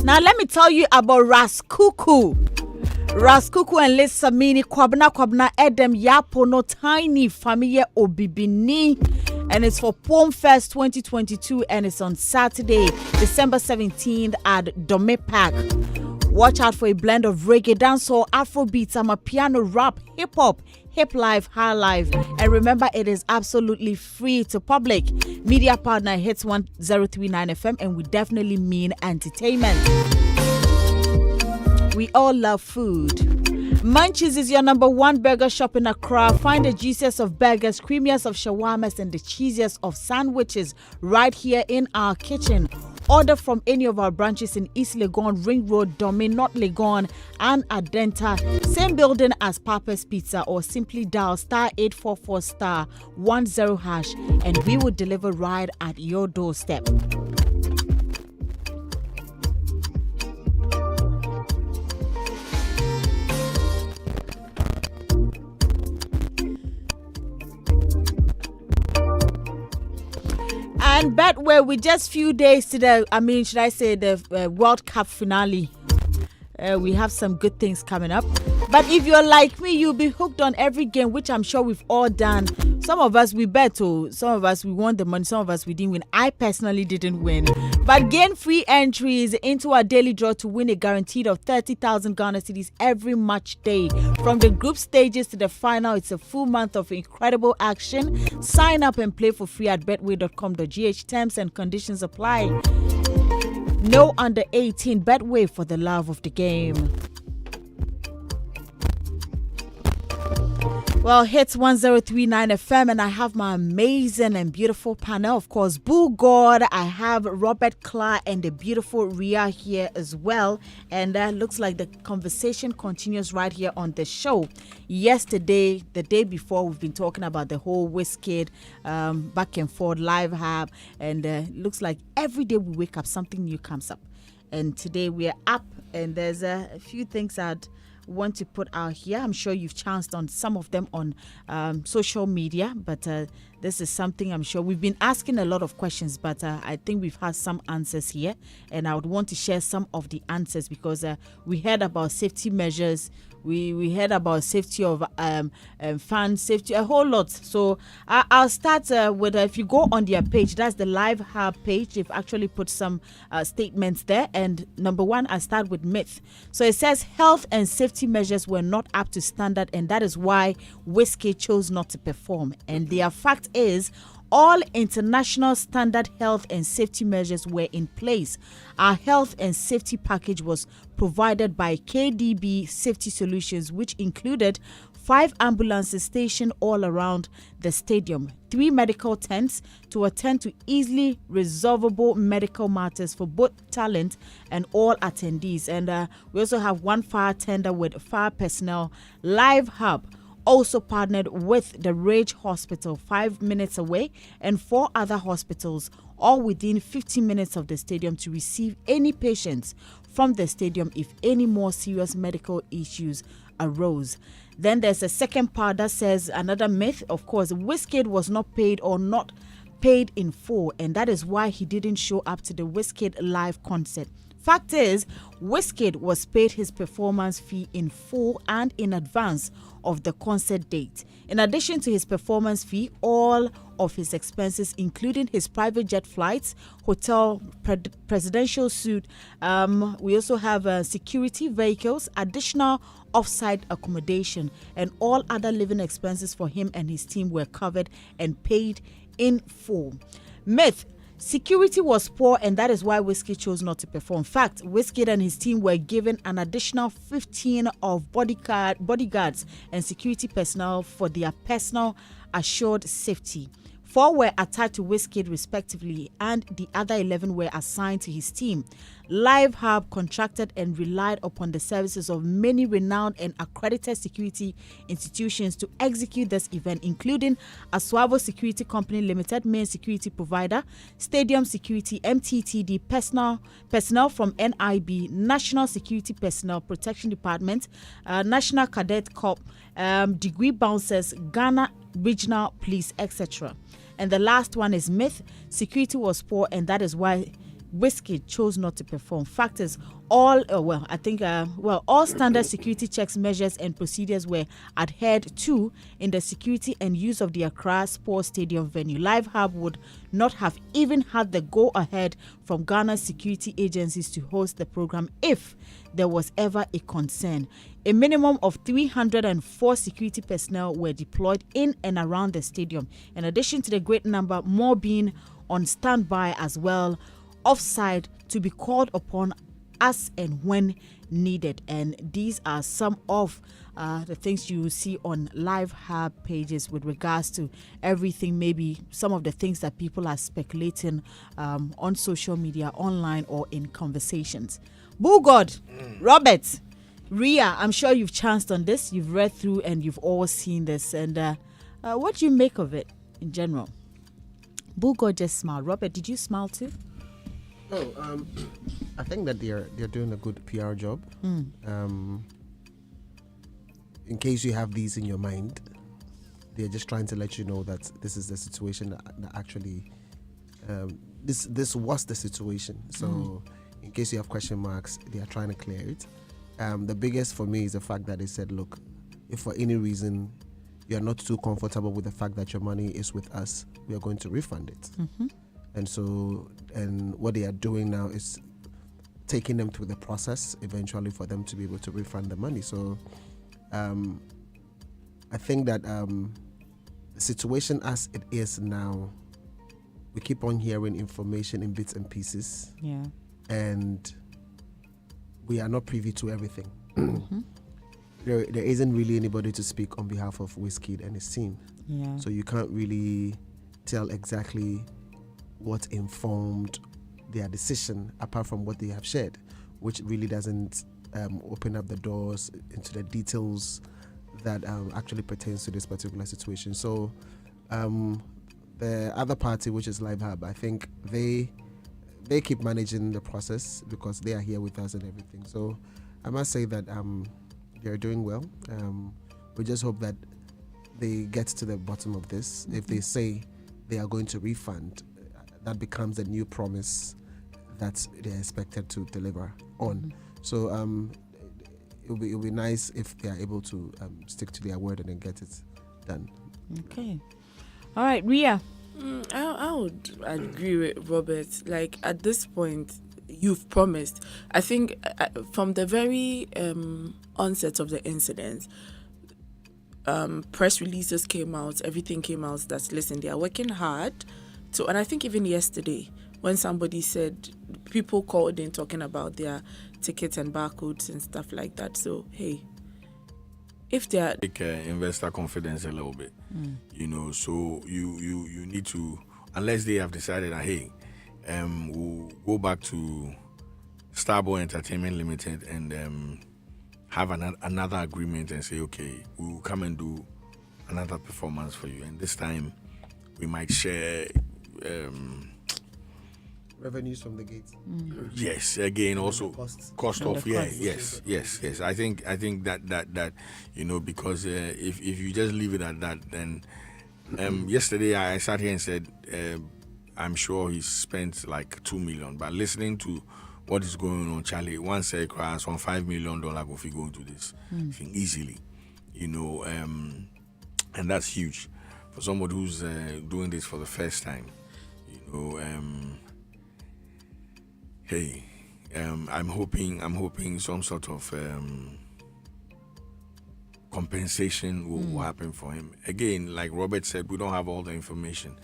Now let me tell you about Raskuku. Raskuku and Liz Samini Kwabna Edem Yapo no tiny familiar Obibini. And it's for Pom Fest 2022 and it's on Saturday, December 17th at Dome Park. Watch out for a blend of reggae, dancehall, Afrobeats, piano, rap, hip hop, hip life, high life. And remember, it is absolutely free to public. Media partner Hitz 1039 FM, and we definitely mean entertainment. We all love food. Munchies is your number one burger shop in Accra. Find the juiciest of burgers, creamiest of shawarmas, and the cheesiest of sandwiches right here in our kitchen. Order from any of our branches in East Legon, Ring Road, Dome, North Legon, and Adenta. Same building as Papa's Pizza, or simply dial *844*10# and we will deliver right at your doorstep. And Betway, with just few days to the World Cup finale. We have some good things coming up. But if you're like me, you'll be hooked on every game, which I'm sure we've all done. Some of us we bet to, some of us we won the money, some of us we didn't win. I personally didn't win. But gain free entries into our daily draw to win a guaranteed of 30,000 Ghana cedis every match day. From the group stages to the final, it's a full month of incredible action. Sign up and play for free at betway.com.gh. Terms and conditions apply. No under 18. Betway, for the love of the game. Well, Hitz 1039 FM, and I have my amazing and beautiful panel. Of course, Boo God, I have Robert Clark and the beautiful Ria here as well. And looks like the conversation continues right here on the show. Yesterday, the day before, we've been talking about the whole Wizkid back and forth live hub. And looks like every day we wake up, something new comes up. And today we're up, and there's a few things I'd want to put out here. I'm sure you've chanced on some of them on social media, but this is something I'm sure we've been asking a lot of questions, but I think we've had some answers here, and I would want to share some of the answers because we heard about safety measures. We heard about safety of fan safety, a whole lot. So I'll start with, if you go on their page, that's the Live Hub page. They've actually put some statements there. And number one, I start with myth. So it says health and safety measures were not up to standard, and that is why Wizkid chose not to perform. And their fact is, all international standard health and safety measures were in place. Our health and safety package was provided by KDB Safety Solutions, which included 5 ambulances stationed all around the stadium, 3 medical tents to attend to easily resolvable medical matters for both talent and all attendees. And we also have 1 fire tender with fire personnel. Live Hub also partnered with the Rage Hospital 5 minutes away and 4 other hospitals, all within 15 minutes of the stadium, to receive any patients from the stadium if any more serious medical issues arose. Then there's a second part that says another myth. Of course, Wizkid was not paid or not paid in full, and that is why he didn't show up to the Wizkid live concert. Fact is, Wizkid was paid his performance fee in full and in advance of the concert date. In addition to his performance fee, all of his expenses, including his private jet flights, hotel, presidential suite, we also have security vehicles, additional off-site accommodation, and all other living expenses for him and his team were covered and paid in full. Myth. Security was poor, and that is why Wizkid chose not to perform. In fact, Wizkid and his team were given an additional 15 of bodyguards and security personnel for their personal assured safety. 4 were attached to Wizkid respectively, and the other 11 were assigned to his team. Live Hub contracted and relied upon the services of many renowned and accredited security institutions to execute this event, including Aswavo Security Company Limited, main security provider, Stadium Security, MTTD, personnel from NIB, National Security Personnel Protection Department, National Cadet Corps, Degree Bouncers, Ghana Regional Police, etc. And the last one is myth. Security was poor, and that is why Wizkid chose not to perform. Fact is, all standard security checks, measures, and procedures were adhered to in the security and use of the Accra Sports Stadium venue. Live Hub would not have even had the go-ahead from Ghana's security agencies to host the program if there was ever a concern. A minimum of 304 security personnel were deployed in and around the stadium, in addition to the great number more being on standby as well, offside to be called upon as and when needed. And these are some of the things you see on Live Hub pages with regards to everything, maybe some of the things that people are speculating on social media, online, or in conversations. God, Robert, Ria, I'm sure you've chanced on this, you've read through, and you've all seen this. And what do you make of it in general? God just smiled. Robert, did you smile too? I think that they're doing a good PR job. In case you have these in your mind, they're just trying to let you know that this is the situation that actually this was the situation. So in case you have question marks, they are trying to clear it. The biggest for me is the fact that they said, look, if for any reason you're not too comfortable with the fact that your money is with us, we are going to refund it. And what they are doing now is taking them through the process eventually for them to be able to refund the money. So I think that the situation as it is now, we keep on hearing information in bits and pieces. Yeah. And we are not privy to everything. There isn't really anybody to speak on behalf of Wizkid and his team. Yeah. So you can't really tell exactly what informed their decision apart from what they have shared, which really doesn't open up the doors into the details that actually pertains to this particular situation. So the other party, which is Live Hub, I think they keep managing the process because they are here with us and everything. So I must say that they're doing well. We just hope that they get to the bottom of this. If they say they are going to refund, that becomes a new promise that they're expected to deliver on. So it'll be nice if they are able to stick to their word and then get it done. Okay. All right, Ria. I would agree with Robert. Like, at this point, you've promised. I think from the very onset of the incident, press releases came out, everything came out that, listen, they are working hard. So, and I think even yesterday, when somebody said, people called in talking about their tickets and barcodes and stuff like that. So, hey, if they are... Take investor confidence a little bit, so you need to, unless they have decided that, hey, we'll go back to Stonebwoy Entertainment Limited and have another agreement and say, okay, we'll come and do another performance for you. And this time, we might share... revenues from the gate. Yes, again, also cost of yes. I think that because if you just leave it at that, then yesterday I sat here and said I'm sure he spent like 2 million, but listening to what is going on, Charlie, one say crash on $5 million go if you go into this thing easily, and that's huge for somebody who's doing this for the first time. Hey, I'm hoping some sort of compensation will happen for him. Again, like Robert said, we don't have all the information,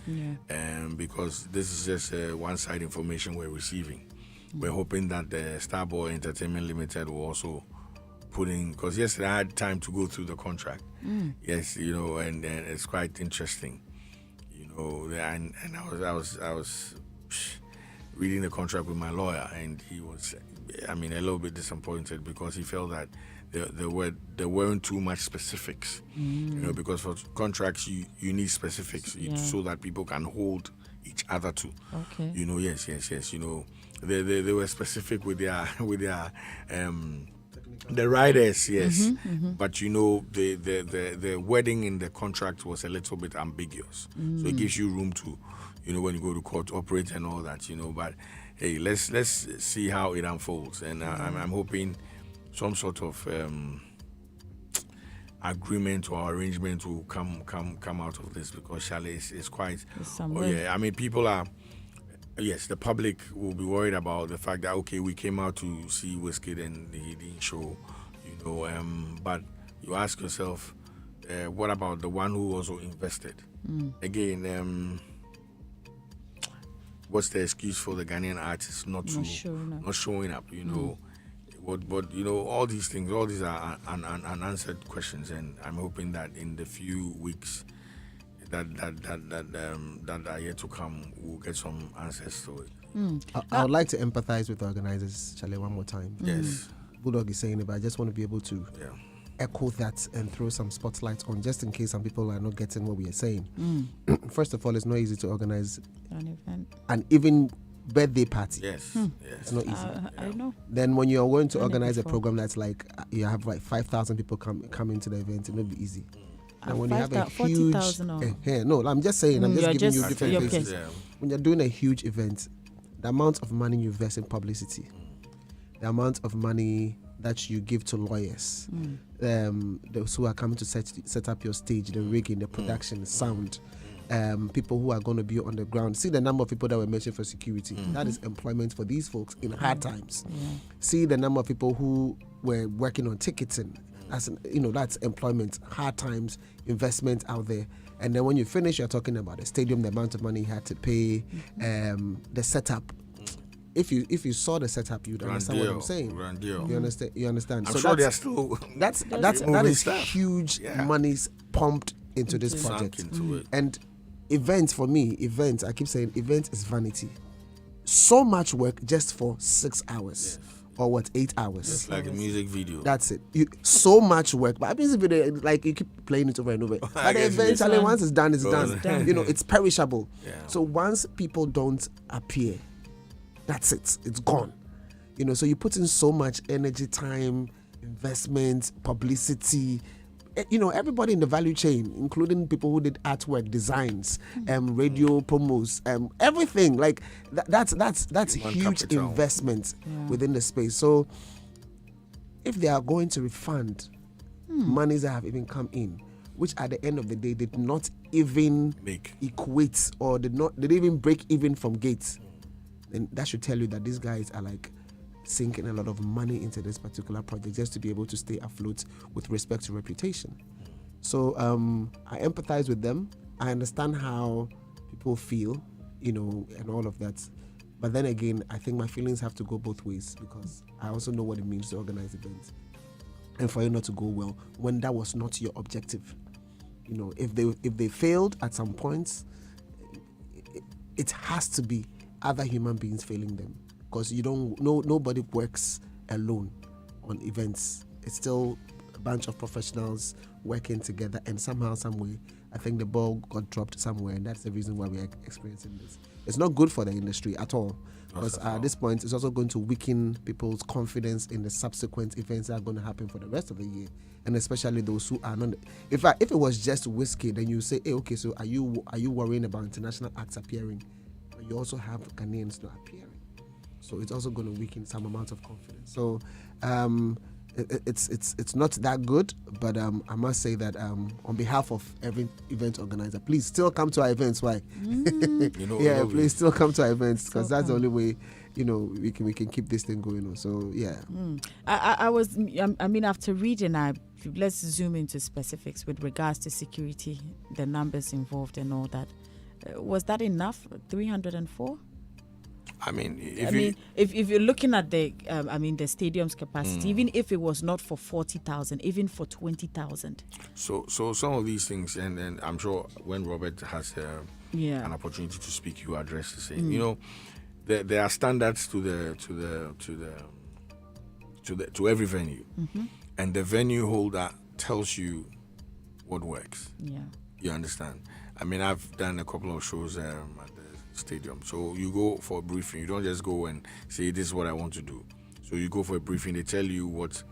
because this is just one-side information we're receiving. We're hoping that the Stonebwoy Entertainment Limited will also put in, because yesterday I had time to go through the contract. Yes, and it's quite interesting. And I was reading the contract with my lawyer, and he was, a little bit disappointed because he felt that there weren't too much specifics. Because for contracts you need specifics so that people can hold each other to. Okay. Yes. They were specific with their the riders, yes. But the wording in the contract was a little bit ambiguous. So it gives you room to, when you go to court, operate and all that, but hey, let's see how it unfolds, and I'm hoping some sort of agreement or arrangement will come out of this, because Charlie is quite. Yeah, I mean, people are. Yes, the public will be worried about the fact that, okay, we came out to see Wizkid and he didn't show, but you ask yourself, what about the one who also invested? Again, what's the excuse for the Ghanaian artists not showing up? But all these things, all these are unanswered questions, and I'm hoping that in the few weeks that are yet to come, we'll get some answers to it. I would like to empathize with the organizers, Charlie, one more time. Yes. Bulldog is saying it, but I just want to be able to echo that and throw some spotlight on, just in case some people are not getting what we are saying. First of all, it's not easy to organize an event, and even birthday party. Yes. It's not easy. I know. Then when you're going to organize a program that's like you have like 5,000 people come into the event, it will be easy. And when you have a huge, no, I'm just saying, I'm just giving you different places. When you're doing a huge event, the amount of money you invest in publicity, the amount of money that you give to lawyers, those who are coming to set up your stage, the rigging, the production, sound, people who are going to be on the ground. See the number of people that were mentioned for security. That is employment for these folks in hard times. See the number of people who were working on ticketing. That's employment, hard times, investment out there. And then when you finish, you're talking about the stadium, the amount of money you had to pay, the setup. If you saw the setup, you'd understand what I'm saying. You understand? I'm so sure they're still. That is huge monies pumped into this project. And events, for me, I keep saying, event is vanity. So much work just for 6 hours. Or 8 hours? It's like a music video. That's it. So much work. But a music video, like you keep playing it over and over. But eventually, once it's done, it's done. It's perishable. Yeah. So once people don't appear, that's it. It's gone. So you put in so much energy, time, investment, publicity. Everybody in the value chain, including people who did artwork, designs, radio promos, everything. Like that's huge capital. Investment within the space. So if they are going to refund monies that have even come in, which at the end of the day did not even equate or did even break even from gates, then that should tell you that these guys are like sinking a lot of money into this particular project just to be able to stay afloat with respect to reputation. So I empathize with them. I understand how people feel, and all of that. But then again, I think my feelings have to go both ways, because I also know what it means to organize events and for it not to go well when that was not your objective. If they failed at some points, it has to be other human beings failing them. Because nobody works alone on events. It's still a bunch of professionals working together, and somehow, some way, I think the ball got dropped somewhere, and that's the reason why we are experiencing this. It's not good for the industry at all, because at this point, it's also going to weaken people's confidence in the subsequent events that are going to happen for the rest of the year, and especially those who are not. If it was just Wizkid, then you say, hey, okay, so are you worrying about international acts appearing? But you also have Ghanaians not appearing. So it's also going to weaken some amount of confidence. So it's not that good, but I must say that on behalf of every event organizer, please still come to our events. Why? Please still come to our events, because that's the only way we can keep this thing going on. So yeah. After reading, let's zoom into specifics with regards to security, the numbers involved and all that. Was that enough? 304? If you're looking at the stadium's capacity, even if it was not for 40,000, even for 20,000. So some of these things, and I'm sure when Robert has an opportunity to speak, you address the same. There are standards to every venue, and the venue holder tells you what works. Yeah, you understand. I've done a couple of shows at the stadium. So you go for a briefing. You don't just go and say, this is what I want to do. So you go for a briefing. They tell you what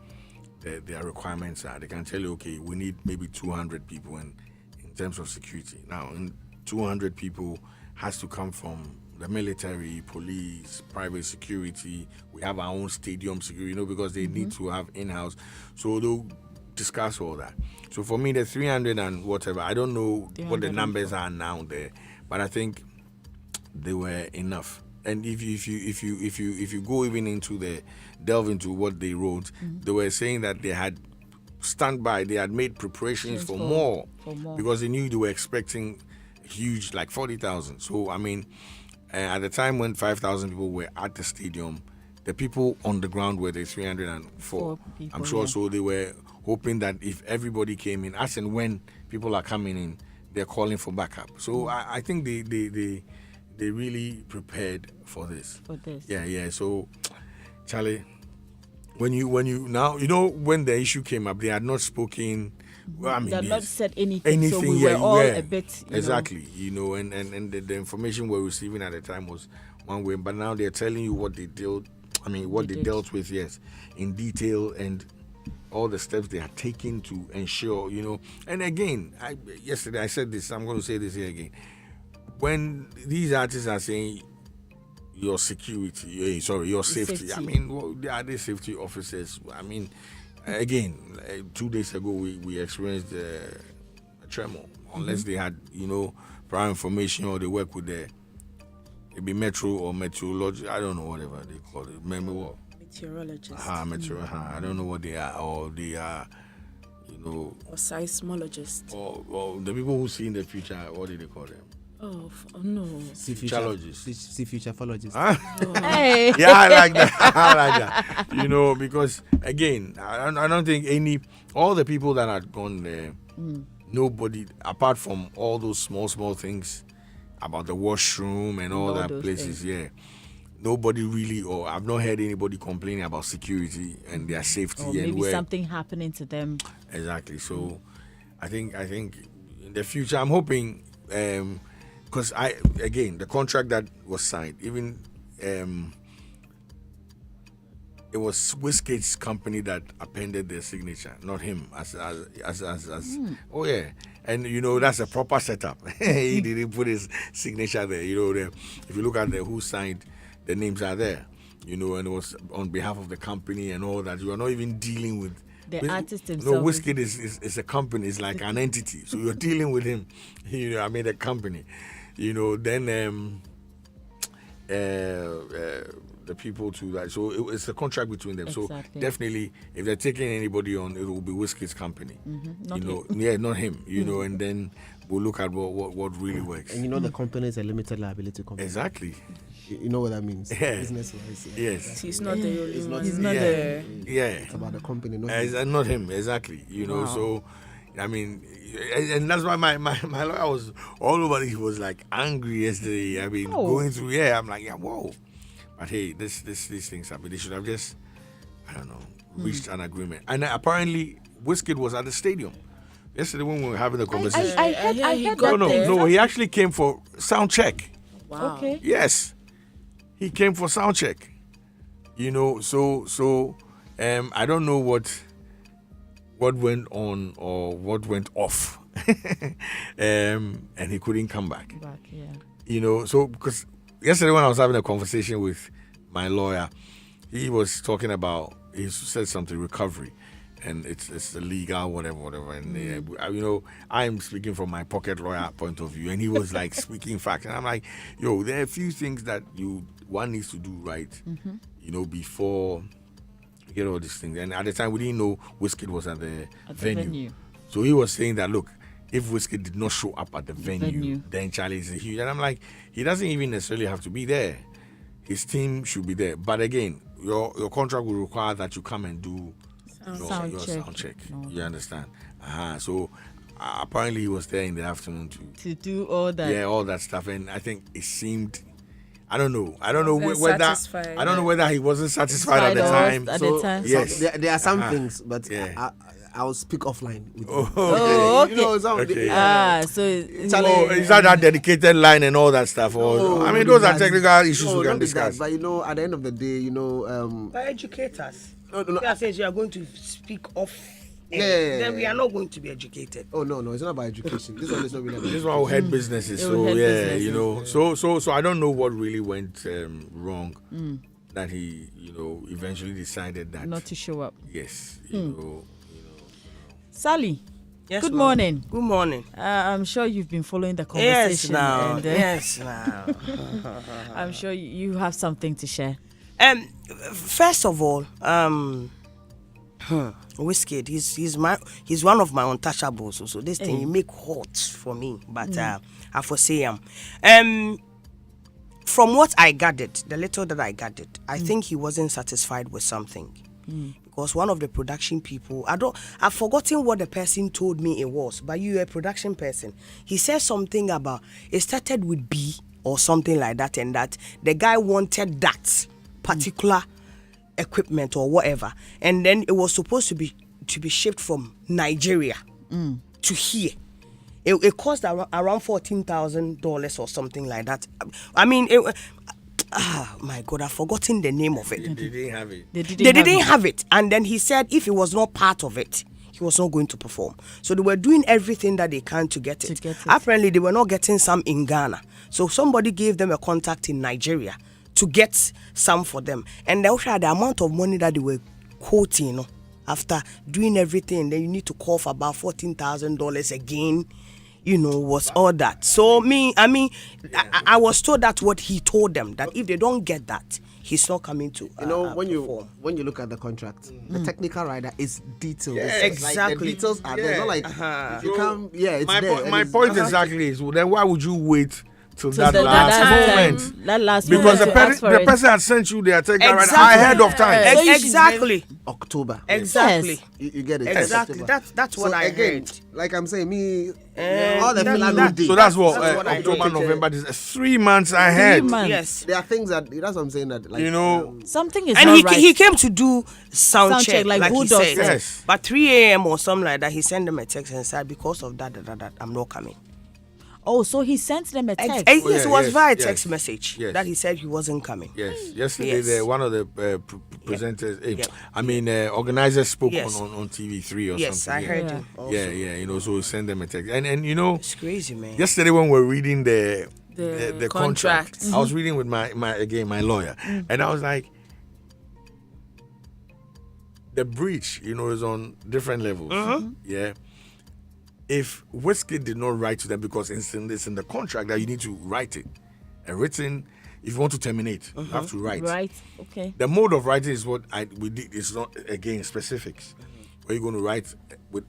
their requirements are. They can tell you, okay, we need maybe 200 people in terms of security. Now, 200 people has to come from the military, police, private security. We have our own stadium security, because they need to have in-house. So they'll discuss all that. So for me, the 300 and whatever, I don't know what the numbers are now there, but I think they were enough. And if you go even into delve into what they wrote, they were saying that they had stand by, they had made preparations for more because they knew they were expecting huge, like 40,000. So I mean, at the time when 5,000 people were at the stadium, the people on the ground were the 304 people, I'm sure. So they were hoping that if everybody came in, as and when people are coming in, they're calling for backup. So I think they really prepared for this. Yeah. So Charlie, when you now, when the issue came up, they had not spoken. Well, I mean, they had not said anything. So we were all a bit, exactly, and the information we're receiving at the time was one way, but now they're telling you what they dealt. I mean, what they dealt with, yes, in detail, and all the steps they are taking to ensure, And again, yesterday I said this. I'm going to say this here again. When these artists are saying your security, your safety. I mean, they are the safety officers. I mean, again, 2 days ago we experienced a tremor. Unless they had, prior information, or they work with it'd be metro or meteorology. I don't know, whatever they call it. Remember what? Meteorologist. I don't know what they are, or they are, or seismologists. Or the people who see in the future. What do they call them? Oh no. Futurologists. Futurologists. Hey. Yeah, I like that. Because again, I don't think all the people that had gone there, nobody, apart from all those small things about the washroom and all that places, nobody really, or I've not heard anybody complaining about security and their safety. Or maybe something happening to them. Exactly. So I think in the future, I'm hoping, because the contract that was signed, even it was Wizkid's company that appended their signature, not him. Oh yeah, and that's a proper setup. He didn't put his signature there. If you look at who signed, the names are there. And it was on behalf of the company and all that. You are not even dealing with the artist himself. No, Wizkid is a company. It's like an entity. So you're dealing with him. I made a company. Then the people to that. So it's a contract between them. Exactly. So definitely, if they're taking anybody on, it will be Wizkid's company. Not him. Yeah, not him. And then we'll look at what really works. And the company is a limited liability company. Exactly. You know what that means? Yeah. Business-wise. Yes. He's not the only one. He's not the... Yeah. It's about the company, not him. Not him, exactly. Wow. So, I mean, and that's why my lawyer was all over. He was like angry yesterday. I mean, going through, I'm like, whoa. But hey, these things happen. They should have just, I don't know, reached an agreement. And apparently, Wizkid was at the stadium yesterday when we were having a conversation. I heard No, he actually came for sound check. Wow. Okay. Yes, he came for sound check. So I don't know what went on or what went off, and he couldn't come back. So because yesterday when I was having a conversation with my lawyer, he was talking about, he said something recovery, and it's illegal, whatever. And I'm speaking from my pocket lawyer point of view, and he was like speaking facts, and I'm like, there are a few things that one needs to do right, before you get all these things. And at the time, we didn't know Wizkid was at the venue. So he was saying that, look, if Wizkid did not show up at the venue, then Charlie is huge. And I'm like, he doesn't even necessarily have to be there. His team should be there. But again, your contract will require that you come and do your sound check. No. You understand? So apparently he was there in the afternoon to do all that. Yeah, all that stuff. And I think it seemed, I don't know whether he wasn't satisfied at the time. Yes, so there are some things, but I'll speak offline with you. Okay. So is that dedicated line and all that stuff? Or those are technical issues we can discuss. But at the end of the day, But educate us. No. Says you are going to speak off then we are not going to be educated. Oh no, it's not about education. This one is not really about This one will head businesses. It will So head yeah, businesses. so I don't know what really went wrong that he, eventually decided that Not to show up. yes, you know. Sally, Yes, good ma'am. morning. Good morning. I'm sure you've been following the Yes, conversation. now. And, Yes, now. I'm sure you have something to share. First of all, Wizkid, he's one of my untouchables. So this thing he make hot for me, but I foresee him. From what I gathered, the little that I gathered, I think he wasn't satisfied with something. Because one of the production people, I've forgotten what the person told me it was, but you're a production person. He said something about it started with B or something like that, and that the guy wanted that particular equipment or whatever, and then it was supposed to be shipped from Nigeria to here. It cost around $14,000 or something like that. I mean, my God, I've forgotten the name of it. They didn't have it. They Didn't have it. And then he said if it was not part of it, he was not going to perform. So they were doing everything that they can to get it. Apparently, they were not getting some in Ghana. So somebody gave them a contact in Nigeria to get some for them. And they had the amount of money that they were quoting, after doing everything, then you need to call for about $14,000 again. Was all that. So I was told that's what he told them, that if they don't get that, he's not coming to when perform. you look at the contract, the technical rider is detailed. Yes. It's like Exactly. the details are there. Not like you can't. Yeah, it's My there. my point exactly is, well, then why would you wait till that the last time. moment? That last Because moment the, to ask for the it. person had sent you their take right Exactly. ahead of time. So you should Exactly. October. Exactly. Yes. You get it. Exactly. October. That's what So I again, heard. like I'm saying, Eh, all the that- filler that- did. So that's what That's what I October, heard. November, this 3 months ahead. 3 months. Yes. There are things that's what I'm saying that, like, Something is And not he, right. he came to do sound check, like like who he does said. that? Yes. But 3 a.m. or something like that, he sent them a text and said, because of that, I'm not coming. Oh, so he sent them a text. Yes, Oh, yeah, it was yes, via yes, text message yes. that he said he wasn't coming. Yes, yesterday Yes. one of the presenters, Yeah. organizers spoke Yes. on TV3 or Yes, something. I heard Yeah. him. Also. Yeah, so send them a text. And It's crazy, man. yesterday when we were reading the The contract, contract. I was reading with my lawyer, and I was like, the breach, is on different levels. Yeah. If Wizkid did not write to them, because it's in the contract that you need to write it, and written, if you want to terminate, you have to write. Right. Okay. The mode of writing is what we did. It's not, again, specifics. Where you're going to write with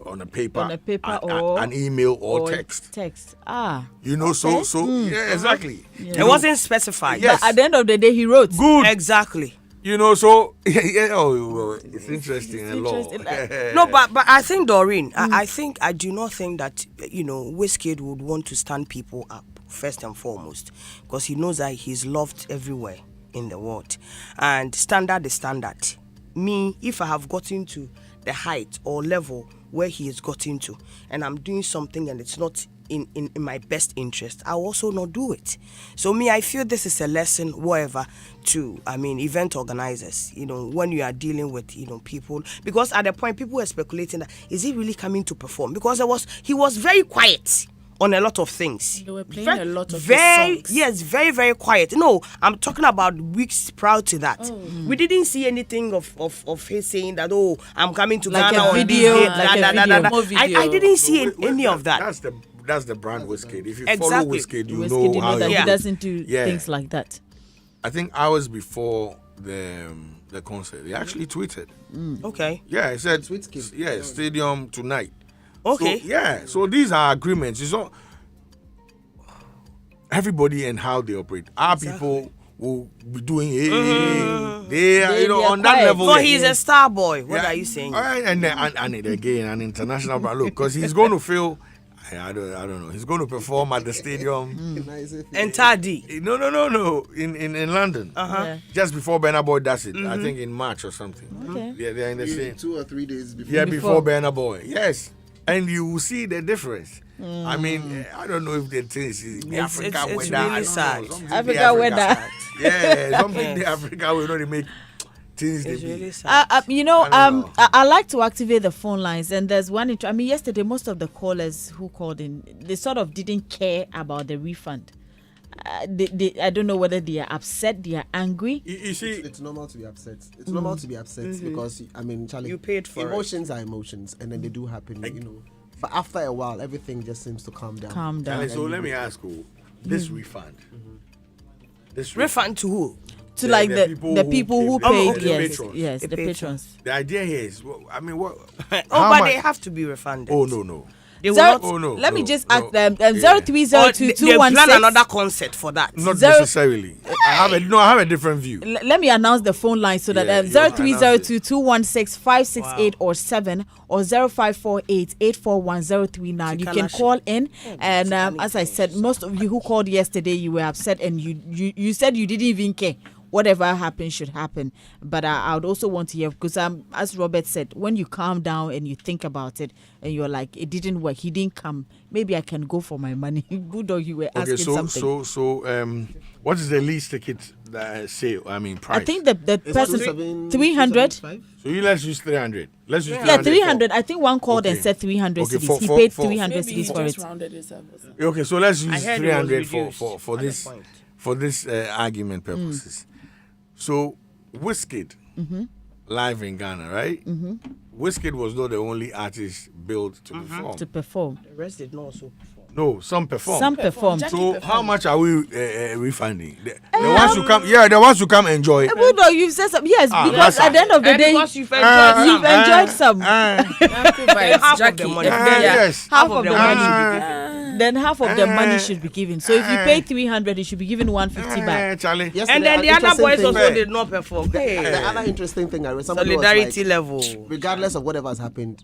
on a paper, On a paper an, or- an email or text. Text. So Okay. yeah, exactly. It wasn't specified. Yes. At the end of the day, he wrote. Good. Exactly. So it's interesting and law. interesting. No, but I think, Doreen, I do not think that, Wizkid would want to stand people up, first and foremost, because he knows that he's loved everywhere in the world. And standard is standard. Me, if I have gotten to the height or level where he has gotten to, and I'm doing something and it's not in my best interest, I'll also not do it. So me, I feel this is a lesson, whatever, to, event organizers, when you are dealing with, people, because at the point people were speculating that, is he really coming to perform? Because he was very quiet on a lot of things. They were playing a lot of his very, songs. yes, very, very quiet. No, I'm talking about weeks prior to that. We didn't see anything of his saying that, I'm coming to Like Ghana a on this video, day, like a da, da, da, da, da. video. More I didn't see Wait, any of that. That's the brand Wizkid. If you Exactly. follow Wizkid, you Wizkid, know you how know that he- he doesn't do Yeah. things like that. I think hours before the concert, he actually tweeted. Okay. Yeah, he said, Wizkid. yeah, stadium tonight. Okay. So, yeah, so these are agreements. It's not everybody and how they operate. Our people will be doing they are, They are on that quiet. level. So he's a star boy. What are you saying? And again, an international brand. Look, because he's going to feel. I don't know. He's going to perform at the stadium. Entire D. No. In London. Yeah. Just before Burna Boy does it. I think in March or something. Okay. Yeah, they're in the same. 2 or 3 days before. Yeah, before Burna Boy. Yes. And you will see the difference. I mean, I don't know if the things is the It's- Africa it's weather. really I don't know, sad. something the Africa weather. side. Yeah, something the Africa weather they make things they It's be. really sad. I don't know. I like to activate the phone lines, and there's one. I mean, yesterday most of the callers who called in, they sort of didn't care about the refund. I don't know whether they are upset, they are angry. You see, It's normal to be upset. It's normal to be upset because I mean, Charlie, You paid for emotions are emotions, and then they do happen, But after a while, everything just seems to calm down. Calm down. Charlie, so let me ask you, this refund. This Refund to who? To like the people who came, paid, the yes, patrons. yes, The the patrons. patrons. The idea here is, I mean, what? Oh, how but much- they have to be refunded. Oh no. They will Zero- not. Oh no. Let me no, just no. ask them. Yeah. 0302 They plan 216. another concert for that. Not Zero- necessarily. I have a different view. Let me announce the phone line so that Yeah, you 0302 216 568 or 7 or 0548 841 039. You can call in, and as I said, most of you who called yesterday, you were upset, and you said you didn't even care. Whatever happens should happen. But I would also want to hear, because as Robert said, when you calm down and you think about it and you're like, it didn't work, he didn't come, maybe I can go for my money. Bulldog, you were asking something. So what is the least ticket sale? I mean, price. I think the person 300. So let's use 300. Let's use 300. Yeah, 300. I think one called and Okay. said 300 Okay, cedis. He for- paid for- 300 Maybe he cedis for just it. rounded it up. Okay, so let's I use heard it 300 was reduced for at the this point. for this argument purposes. So Wizkid, live in Ghana, right? Wizkid was not the only artist built to perform. To perform. The rest did not also perform. No, some performed. Some performed. So how much are we refunding? The ones who come, the ones who come enjoy. Bulldog, you've said something. Yes, because that's at the end of the And day, because you've enjoyed you've some. enjoyed some. Half of the money. Yes. Half of the money. money. Then half of the money should be given. So if you pay 300, it should be given 150 back. Charlie. Yesterday, And then an the other interesting boys thing- also did not perform. Hey. The other interesting thing I read, somebody was Solidarity like, level. regardless of whatever has happened,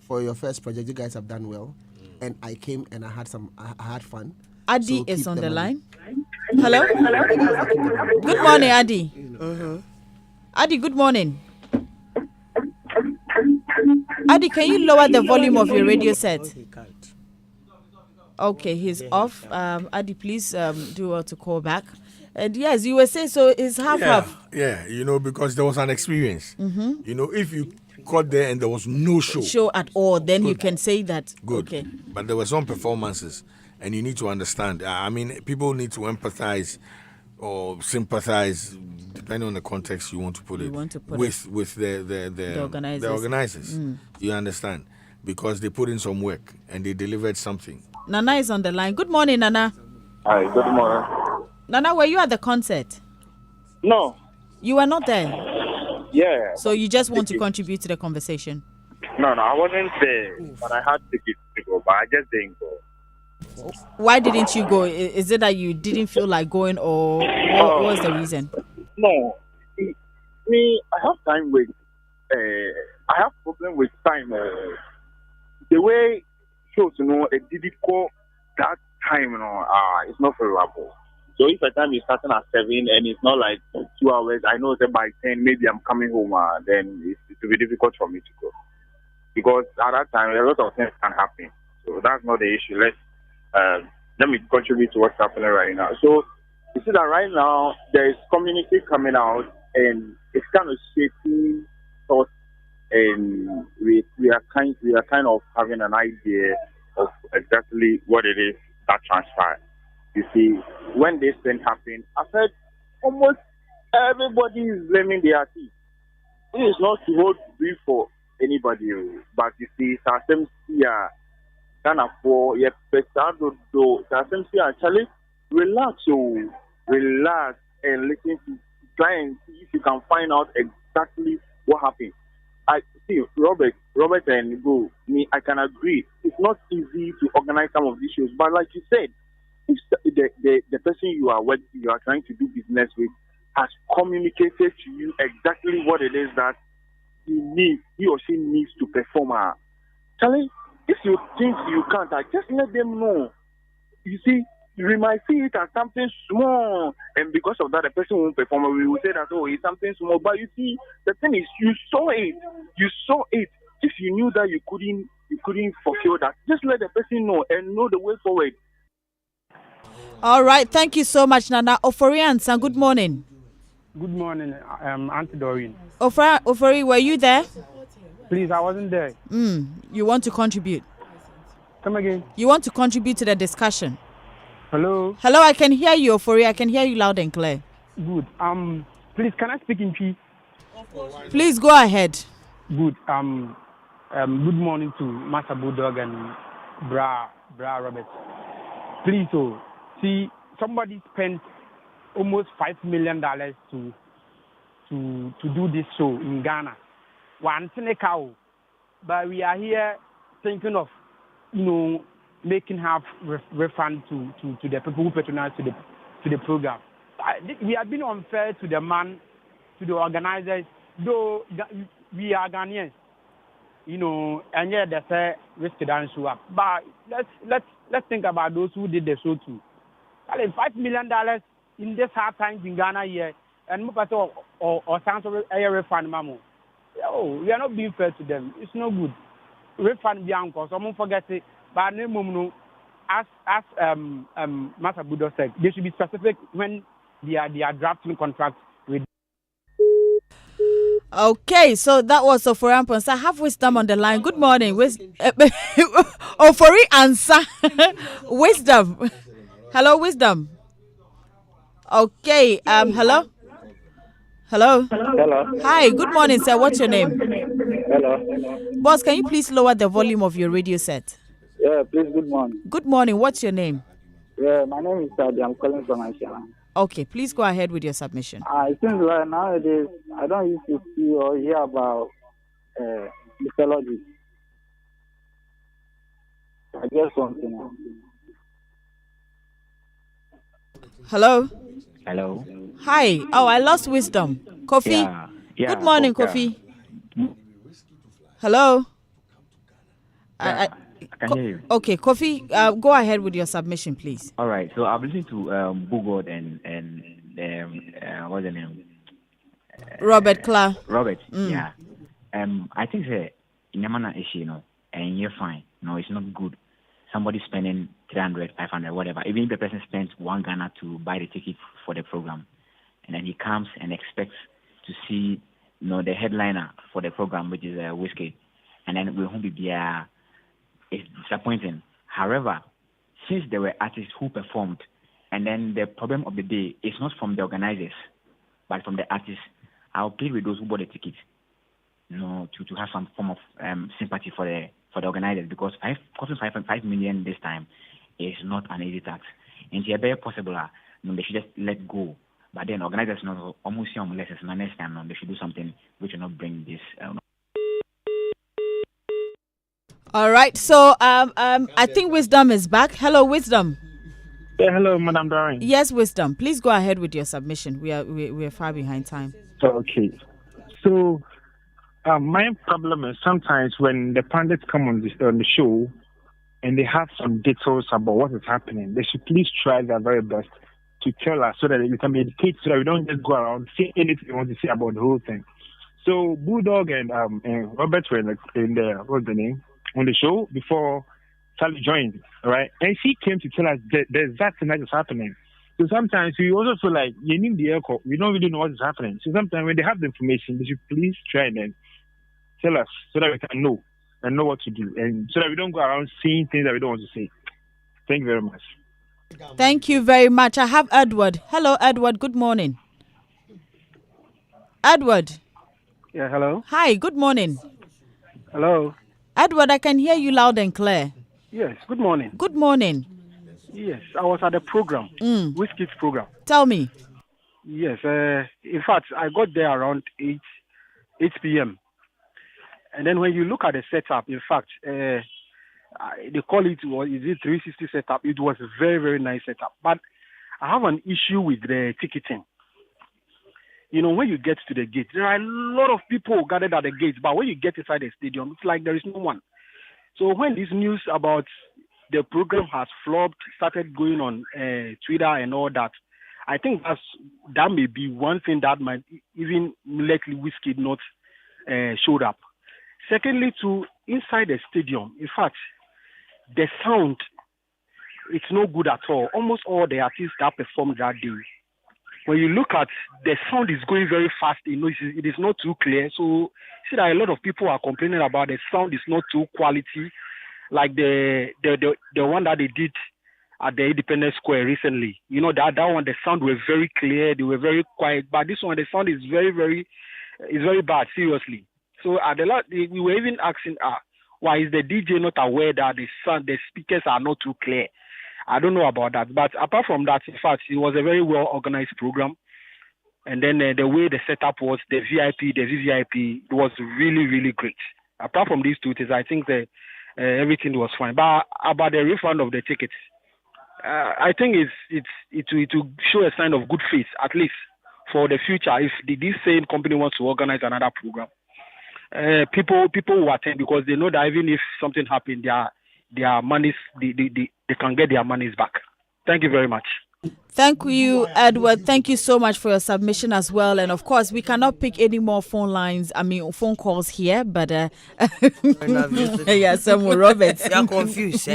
for your first project, you guys have done well, and I came and I had fun. Adi So is keep on the the money. line. Hello? Good morning, Adi. Adi, good morning. Adi, can you lower the volume of your radio set? He can't. Okay, he's off. Adi, please do well to call back. And yes, you were saying, so it's half. Yeah, because there was an experience. If you got there and there was no Show at all, then you can say that. Good. Okay. But there were some performances, and you need to understand. I mean, people need to empathize or sympathize, depending on the context you want to put it, with the organizers. The organizers. You understand? Because they put in some work and they delivered something. Nana is on the line. Good morning, Nana. Hi, good morning. Nana, were you at the concert? No, You were not there. yeah. So you just want to contribute to the conversation. No, I wasn't there, but I had tickets to go, but I just didn't go. Why didn't you go? Is it that you didn't feel like going, or what was the reason? No, me, I have time with, I have problem with time. The way shows, it didn't go that time, it's not favorable. So if a time is starting at 7 and it's not like 2 hours, I know that by 10 maybe I'm coming home, then it will be difficult for me to go. Because at that time, a lot of things can happen. So that's not the issue. Let me contribute to what's happening right now. So you see that right now, there is community coming out and it's kind of shaping thoughts, and we are kind of having an idea of exactly what it is that transpired. You see, when this thing happened, I said almost everybody is blaming the artist. It is not to hold grief for anybody, but you see, some here, kind of for your pesado do, some here actually relax, and listen to try and see if you can find out exactly what happened. I see Robert and Go. Me, I can agree. It's not easy to organize some of these shows, but like you said, if the person you are trying to do business with has communicated to you exactly what it is that he or she needs to perform. Charlie, if you think you can't, just let them know. You see, we might see it as something small, and because of that, the person won't perform. We will say that, oh, it's something small. But you see, the thing is, you saw it. If you knew that you couldn't fulfill that, just let the person know and know the way forward. All right. Thank you so much, Nana. Oforiansa, good morning. Good morning, Auntie Doreen. Ofori, were you there? Please, I wasn't there. You want to contribute? Come again. You want to contribute to the discussion? Hello. Hello, I can hear you, Ofori. I can hear you loud and clear. Good. Please, can I speak in P? Please go ahead. Good. Good morning to Master Bulldog and Bra Robert. Please, see, somebody spent almost $5 million to do this show in Ghana. One cow, but we are here thinking of, making half refund to the people who patronize to the program. We have been unfair to the man, to the organizers, though we are Ghanaians, and yet they say Wizkid don't show up. But let's think about those who did the show too. $5 million in this hard times in Ghana here, and or sounds of a refund, mamu. Oh, we are not being fair to them. It's no good. Refund Bianco, someone forget it. But no, as Master Budo said, they should be specific when they are drafting contracts with. Okay, so that was Ofori Ampons. I have Wisdom on the line. Good morning. Ofori answer. Wisdom. Hello, Wisdom. Okay. Hello. Hello. Hi. Good morning, sir. What's your name? Hello. Boss, can you please lower the volume of your radio set? Yeah, please, good morning. Good morning. What's your name? Yeah, my name is Sabi. I'm calling from Ashana. Okay, please go ahead with your submission. It seems like nowadays, I don't used to see or hear about mythology. I guess something else. Hello. Hello. Hi. Oh, I lost Wisdom. Kofi. Yeah, good morning, Kofi. Hello. I can hear you. Okay, Kofi, go ahead with your submission, please. All right. So I'm listening to Bugod and what's the name? Robert Clark. Robert. Yeah. I think that in Yamana issue, and you're fine. No, it's not good. Somebody spending 300, 500, whatever. Even if the person spends $1 to buy the ticket for the program, and then he comes and expects to see, the headliner for the program, which is Wizkid, and then we won't be it's disappointing. However, since there were artists who performed, and then the problem of the day is not from the organizers, but from the artists, I'll plead with those who bought the ticket, to have some form of sympathy for the organizers, because costing 5 million this time is not an easy task. And it's very possible, they should just let go. But then organizers almost unless it's not next time, they should do something which will not bring this. All right. So I think Wisdom is back. Hello, Wisdom. Yeah, hello, Madam Doreen. Yes, Wisdom. Please go ahead with your submission. We are far behind time. Okay. So my problem is sometimes when the pundits come on the show and they have some details about what is happening, they should please try their very best to tell us so that we can educate, so that we don't just go around saying anything we want to say about the whole thing. So Bulldog and Robert were in the what's the name on the show before Sally joined, right? And she came to tell us the exact thing that is happening. So sometimes we also feel like you need the echo. We don't really know what is happening. So sometimes when they have the information, they should please try and then tell us so that we can know and know what to do, and so that we don't go around saying things that we don't want to say. Thank you very much. Thank you very much. I have Edward. Hello, Edward. Good morning. Edward. Yeah, hello. Hi, good morning. Hello. Edward, I can hear you loud and clear. Yes, good morning. Good morning. Yes, I was at the program, Wizkid's program. Tell me. Yes, in fact, I got there around 8 p.m. And then when you look at the setup, in fact, they call it, is it 360 setup? It was a very, very nice setup. But I have an issue with the ticketing. When you get to the gate, there are a lot of people gathered at the gates, but when you get inside the stadium, it's like there is no one. So when this news about the program has flopped, started going on Twitter and all that, I think that may be one thing that might even likely Wizkid not showed up. Secondly, inside the stadium, in fact, the sound, it's no good at all. Almost all the artists that performed that day, when you look at the sound is going very fast, it is not too clear. So see that a lot of people are complaining about the sound is not too quality, like the one that they did at the Independence Square recently. That one, the sound were very clear, they were very quiet. But this one, the sound is very, very, is very bad, seriously. So we were even asking, why is the DJ not aware that the speakers are not too clear? I don't know about that. But apart from that, in fact, it was a very well organized program. And then the way the setup was, the VIP, the VVIP, it was really, really great. Apart from these two things, I think everything was fine. But about the refund of the tickets, I think it will show a sign of good faith, at least for the future. If this same company wants to organize another program, people will attend because they know that even if something happened, their monies they can get their monies back. Thank you very much. Thank you, Edward. Thank you so much for your submission as well. And of course, we cannot pick any more phone calls here, but yeah, some more Roberts. They are confused.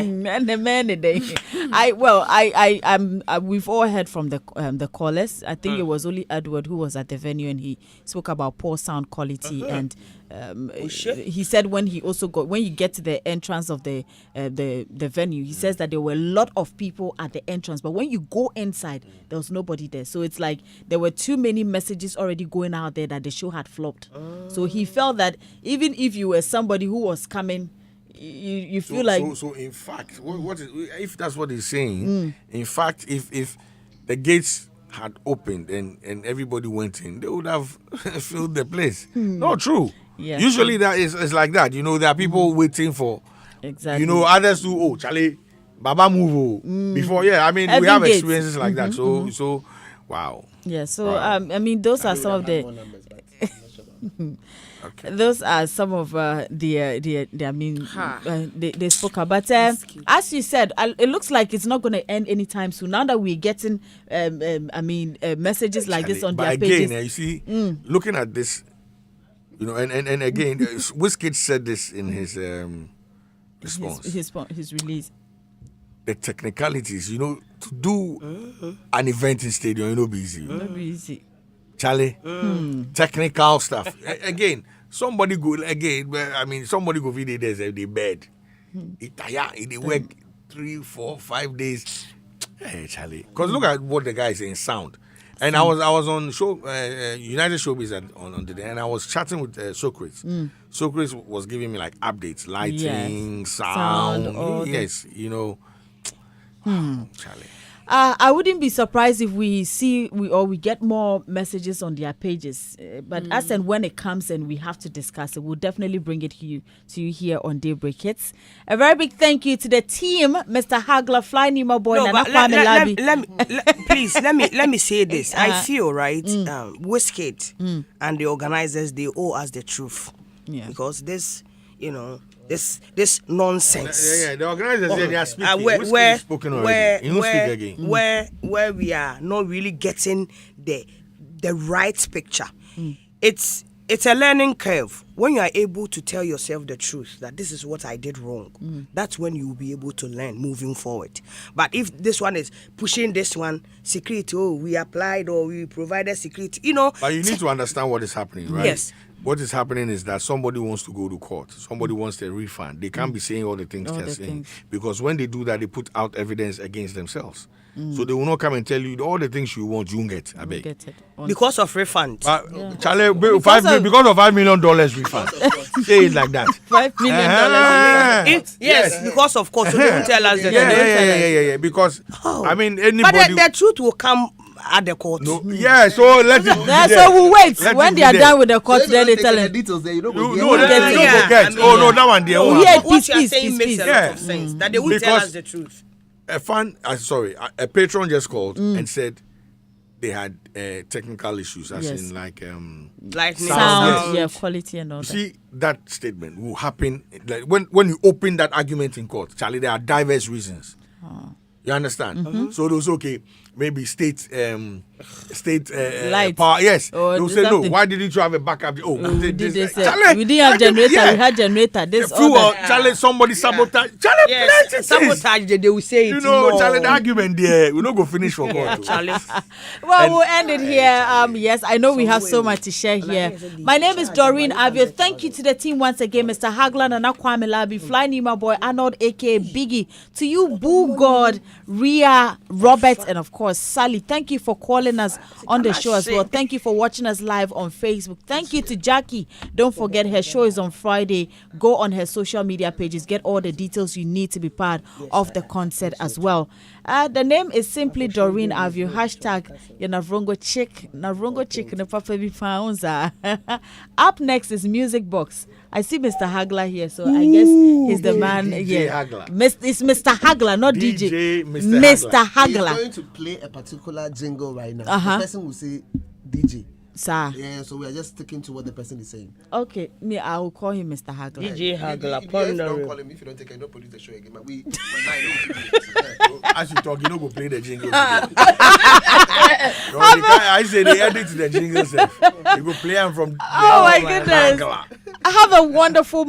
We've all heard from the callers. I think it was only Edward who was at the venue and he spoke about poor sound quality and he said when you get to the entrance of the venue, he says that there were a lot of people at the entrance, but when you go inside, there was nobody there. So it's like there were too many messages already going out there that the show had flopped. So he felt that even if you were somebody who was coming, you feel So in fact, what is, if that's what he's saying, in fact, if the gates had opened and everybody went in, they would have filled the place. Not true. Yeah. Usually that is like that. There are people waiting for, others to, Charlie, Baba move before. Yeah, I mean, we have experiences like that. So, wow. Yeah, so, those are some of the... Okay. Those are some of they spoke about. But as you said, it looks like it's not going to end anytime soon. Now that we're getting, messages like this on their pages. Again, you see, looking at this, and again, Wizkid said this in his response. His release. The technicalities, to do an event in stadium, be easy. Charlie, technical stuff. Again, somebody go video there's a bed. They work 3, 4, 5 days. Hey, Charlie. Because look at what the guy is saying, sound. And I was on United Showbiz on the day, and I was chatting with Socrates. Socrates was giving me like updates, lighting, sound. Yes, Charlie. I wouldn't be surprised if we get more messages on their pages. But as and when it comes and we have to discuss it, we'll definitely bring it to you here on Daybreak Hitz. A very big thank you to the team, Mr. Hagler, Fly Nima Boy, Nana Kwame Labi. Please, let me say this. I feel, right, Wizkid and the organizers, they owe us the truth. Yeah. Because this, this nonsense. Yeah, the organizers they are speaking. Spoken already. Speak again. Where we are not really getting the right picture. It's a learning curve. When you are able to tell yourself the truth that this is what I did wrong, that's when you will be able to learn moving forward. But if this one is pushing this one, security, we applied or we provided security, But you need to understand what is happening, right? Yes. What is happening is that somebody wants to go to court. Somebody wants their refund. They can't be saying all the things they're saying. Because when they do that, they put out evidence against themselves. So they will not come and tell you all the things you want, you won't get. I beg. Get it. Because of refund. Charlie, because of $5 million refund. Say it like that. $5 million. Yes, because of course. So they won't tell us that. Yeah. Because, anybody... But the truth will come at the court. No, yeah, so let it so we'll wait. When they are done with the court, then they tell them. Details there, you don't no, get. that one there. What you are saying makes a lot of sense. That they won't tell us the truth. A patron just called and said they had technical issues, as in like lightning, sound, quality and all that. See, that statement will happen like when you open that argument in court. Charlie, there are diverse reasons. You understand? So it was okay. maybe state Light. power. Yes, Or they'll say no. something. Why didn't you have a backup? Oh, We did this, Charlie, we didn't have generator. yeah. We had generator. This Fuel, other. Charlie, somebody sabotage. Charlie, Yes, plenty things. sabotage. They will say it. You know, no. Charlie, the argument there, we not go finish for God. Charlie. Well, we'll end it here. Yes, I know we have so much to share here. My name is Doreen Avio. Thank you to the team once again, Mr. Hagland and Kwame Labi, Fly Nima Boy, Arnold, aka Biggie. To you, Boo God, Ria, Robert, and of course, Sally. Thank you for calling us on the show as well. Thank you for watching us live on Facebook. Thank you to Jackie. Don't forget, her show is on Friday. Go on her social media pages. Get all the details you need to be part of the concert as well. The name is simply Doreen Avio. Hashtag Navrongo Chick. Navrongo Chick. Up next is Music Box. I see Mr. Hagler here, so I guess he's the man. DJ Yeah, Hagler. It's Mr. Hagler, not DJ. Mr. Mr. He's Hagler. going to play a particular jingle right now. Uh-huh. The person will say DJ. Sir. Yeah, so we are just sticking to what the person is saying. Okay, me, I will call him Mr. Hagler. DJ Hagler, If you don't call him, if you don't take it, don't produce the show again. But we As you talk, you know, go play the jingle. I say they edit the jingle. You go play them from. Oh my goodness. Have a wonderful